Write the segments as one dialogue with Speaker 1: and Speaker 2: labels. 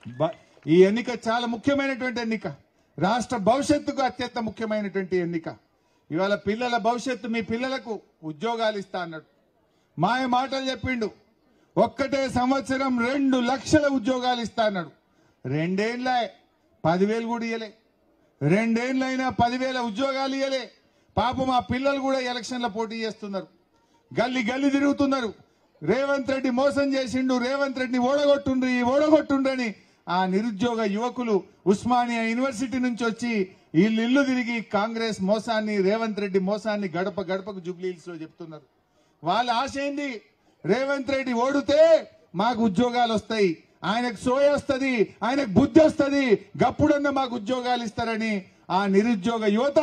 Speaker 1: ఈ ఎన్నిక చాలా ముఖ్యమైనటువంటి ఎన్నిక, రాష్ట్ర భవిష్యత్తుకు అత్యంత ముఖ్యమైనటువంటి ఎన్నిక. ఇవాళ పిల్లల భవిష్యత్తు, మీ పిల్లలకు ఉద్యోగాలు ఇస్తా అన్నాడు, మాయ మాటలు చెప్పిండు. ఒక్కటే సంవత్సరం 2 లక్షల ఉద్యోగాలు ఇస్తా అన్నాడు. 2 ఏళ్ళ 10,000 కూడా ఇయ్యలే. 2 ఏళ్ళైనా 10,000 ఉద్యోగాలు ఇయ్యలే. పాపం మా పిల్లలు కూడా ఎలక్షన్ల పోటీ చేస్తున్నారు, గల్లీ గల్లీ తిరుగుతున్నారు. రేవంత్ రెడ్డి మోసం చేసిండు, రేవంత్ రెడ్డిని ఓడగొట్టుండ్రని ఆ నిరుద్యోగ యువకులు ఉస్మానియా యూనివర్సిటీ నుంచి వచ్చి ఇల్లు తిరిగి కాంగ్రెస్ మోసాన్ని, రేవంత్ రెడ్డి మోసాన్ని గడప గడపకు జూబ్లీహిల్స్ లో చెప్తున్నారు. వాళ్ళ ఆశ ఏంది? రేవంత్ రెడ్డి ఓడితే మాకు ఉద్యోగాలు వస్తాయి, ఆయనకు సోయ వస్తుంది, ఆయనకు బుద్ధి వస్తుంది, గప్పుడన్నా మాకు ఉద్యోగాలు ఇస్తారని ఆ నిరుద్యోగ యువత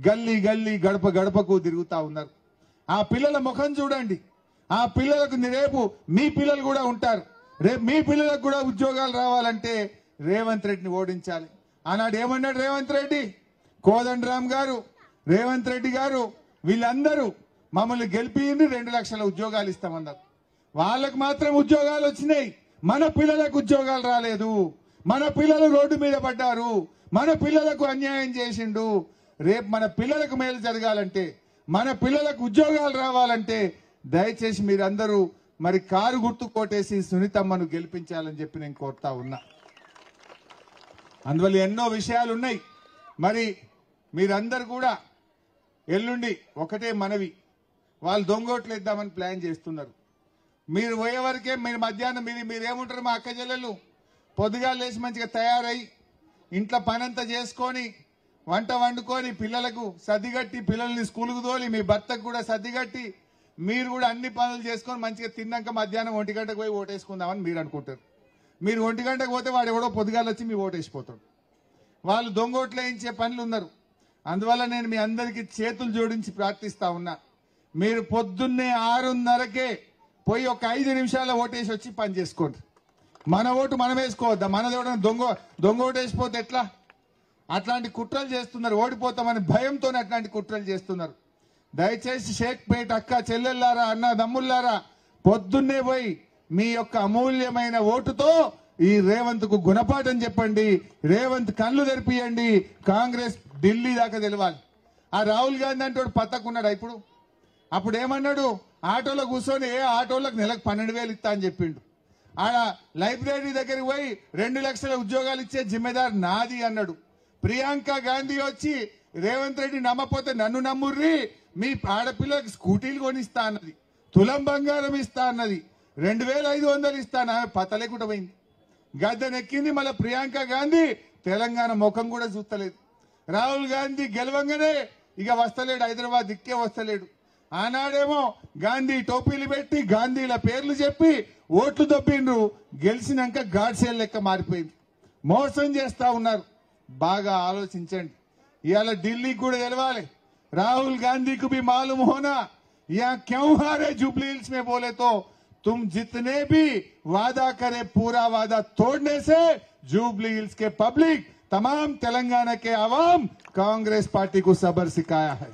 Speaker 1: గల్లీ గల్లీ గడప గడపకు తిరుగుతా ఉన్నారు. ఆ పిల్లల ముఖం చూడండి. ఆ పిల్లలకు రేపు మీ పిల్లలు కూడా ఉంటారు. రేపు మీ పిల్లలకు కూడా ఉద్యోగాలు రావాలంటే రేవంత్ రెడ్డిని ఓడించాలి. ఆనాడు ఏమన్నాడు రేవంత్ రెడ్డి? కోదండరామ్ గారు, రేవంత్ రెడ్డి గారు వీళ్ళందరూ మమ్మల్ని గెలిపింది 2 లక్షల ఉద్యోగాలు ఇస్తామన్నారు. వాళ్ళకు మాత్రం ఉద్యోగాలు వచ్చినాయి, మన పిల్లలకు ఉద్యోగాలు రాలేదు. మన పిల్లలు రోడ్డు మీద పడ్డారు, మన పిల్లలకు అన్యాయం చేసిండు. రేపు మన పిల్లలకు మేలు జరగాలంటే, మన పిల్లలకు ఉద్యోగాలు రావాలంటే దయచేసి మీరందరూ మరి కారు గుర్తు కోటేసి సునీతమ్మను గెలిపించాలని చెప్పి నేను కోరుతా ఉన్నా. అందువల్ల ఎన్నో విషయాలు ఉన్నాయి. మరి మీరందరూ కూడా ఎల్లుండి ఒకటే మనవి, వాళ్ళు దొంగోట్లు ఇద్దామని ప్లాన్ చేస్తున్నారు. మీరు పోయే వరకే మీరు మధ్యాహ్నం మీరేముంటారు? మా అక్క చెల్లెలు పొద్దుగా లేచి మంచిగా తయారై ఇంట్లో పనంతా చేసుకొని వంట వండుకొని పిల్లలకు సర్దిగట్టి పిల్లల్ని స్కూల్కు తోలి మీ భర్తకు కూడా సర్దిగట్టి మీరు కూడా అన్ని పనులు చేసుకొని మంచిగా తిన్నాక మధ్యాహ్నం 1 గంటకు పోయి ఓటేసుకుందామని మీరు అనుకుంటారు. మీరు 1 గంటకు పోతే వాడు ఎవడో పొద్దుగాలు వచ్చి మీ ఓటేసిపోతాడు. వాళ్ళు దొంగోట్లు వేయించే పనులు ఉన్నారు. అందువల్ల నేను మీ అందరికీ చేతులు జోడించి ప్రార్థిస్తా ఉన్నా, మీరు పొద్దున్నే 6:30కే పోయి ఒక 5 నిమిషాల ఓటేసి వచ్చి పని చేసుకోండి. మన ఓటు మనం వేసుకోవద్దా? మనది ఎవడన్నా దొంగ ఓటేసిపోతే ఎట్లా? అట్లాంటి కుట్రలు చేస్తున్నారు. ఓడిపోతామని భయంతో అట్లాంటి కుట్రలు చేస్తున్నారు. దయచేసి షేక్పేట అక్క చెల్లెల్లారా, అన్న దమ్ముల్లారా, పొద్దున్నే పోయి మీ యొక్క అమూల్యమైన ఓటుతో ఈ రేవంత్ కు గుణపాఠం చెప్పండి. రేవంత్ కళ్ళు తెరిపియండి. కాంగ్రెస్ ఢిల్లీ దాకా తెలవాలి. ఆ రాహుల్ గాంధీ అంటే పత్తకున్నాడు. అప్పుడు ఏమన్నాడు? ఆటోలో కూర్చొని ఆటోలకు నెలకు 12,000 ఇస్తా అని చెప్పిండు. ఆడ లైబ్రరీ దగ్గరికి పోయి 2 లక్షల ఉద్యోగాలు ఇచ్చే జిమ్మెదారు నాది అన్నాడు. ప్రియాంక గాంధీ వచ్చి రేవంత్ రెడ్డి నమ్మపోతే నన్ను నమ్ముర్రి, మీ ఆడపిల్లలకు స్కూటీలు కొనిస్తా అన్నది, తులం బంగారం ఇస్తా అన్నది, 2,500 ఇస్తాను. ఆమె పత లేకుండా పోయింది, గద్దెనెక్కింది. మళ్ళీ ప్రియాంక గాంధీ తెలంగాణ ముఖం కూడా చూస్తలేదు. రాహుల్ గాంధీ గెలవంగానే ఇక వస్తలేడు, హైదరాబాద్ దిక్కే వస్తలేడు. ఆనాడేమో గాంధీ టోపీలు పెట్టి గాంధీల పేర్లు చెప్పి ఓట్లు దొబ్బిండ్రు. గెలిచినాక గాడ్సేల్ లెక్క మారిపోయింది. మోసం చేస్తా ఉన్నారు. బాగా ఆలోచించండి. ఇవాళ ఢిల్లీకి కూడా తెలవాలి. राहुल गांधी को भी मालूम होना यहाँ क्यों हारे जुबली हिल्स में बोले तो तुम जितने भी वादा करे पूरा वादा तोड़ने से जुबली हिल्स के पब्लिक तमाम तेलंगाना के आवाम कांग्रेस पार्टी को सबर सिखाया है।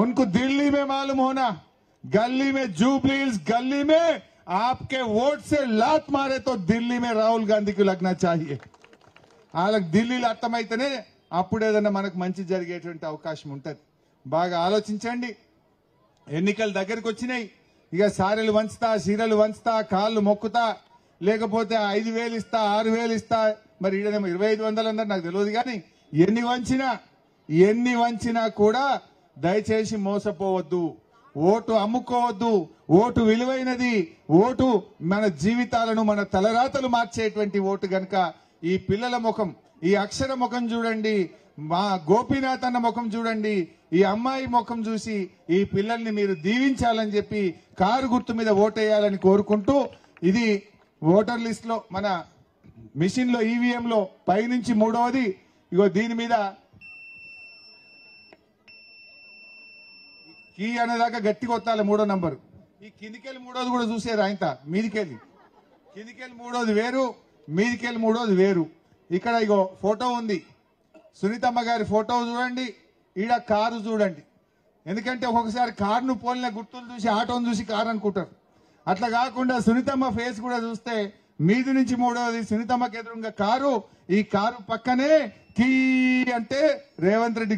Speaker 1: उनको दिल्ली में मालूम होना, गली में जुबली हिल्स गली में आपके वोट से लात मारे तो दिल्ली में राहुल गांधी को लगना चाहिए। వాళ్ళకి ఢిల్లీలో అర్థమైతేనే అప్పుడు ఏదైనా మనకు మంచి జరిగేటువంటి అవకాశం ఉంటుంది. బాగా ఆలోచించండి. ఎన్నికల దగ్గరికి వచ్చినాయి. ఇక సారెలు వంచుతా, సీరలు వంచుతా, కాళ్ళు మొక్కుతా, లేకపోతే 5,000 ఇస్తా, 6,000 ఇస్తా, మరి ఈడనేమో 2,500 అన్నారు. నాకు తెలియదు. కానీ ఎన్ని వంచినా కూడా దయచేసి మోసపోవద్దు. ఓటు అమ్ముకోవద్దు. ఓటు విలువైనది. ఓటు మన జీవితాలను, మన తలరాతలు మార్చేటువంటి ఓటు గనక ఈ పిల్లల ముఖం, ఈ అక్షర ముఖం చూడండి, మా గోపీనాథ్ అన్న ముఖం చూడండి, ఈ అమ్మాయి ముఖం చూసి ఈ పిల్లల్ని మీరు దీవించాలని చెప్పి కారు గుర్తు మీద ఓటేయాలని కోరుకుంటూ, ఇది ఓటర్ లిస్ట్ లో మన మిషన్ లో ఈవీఎం లో పైనుంచి 3వది. ఇగో దీని మీద కీ అనేదాకా గట్టిగా వస్తాలి 3వ నంబరు. ఈ కిందికెళ్ళి 3వది కూడా చూసారు. ఆయన మీదికెళ్ళి కిందికెళ్ళి 3వది వేరు, మీదికెళ్ళి 3వది వేరు. ఇక్కడ ఇగో ఫోటో ఉంది, సునీతమ్మ గారి ఫోటో చూడండి, ఈడ కారు చూడండి. ఎందుకంటే ఒక్కొక్కసారి కారును పోలిన గుర్తులు చూసి ఆటోను చూసి కారు అనుకుంటారు. అట్లా కాకుండా సునీతమ్మ ఫేస్ కూడా చూస్తే మీది నుంచి మూడవది సునీతమ్మకి ఎదురుగా కారు, ఈ కారు పక్కనే కీ అంటే రేవంత్ రెడ్డి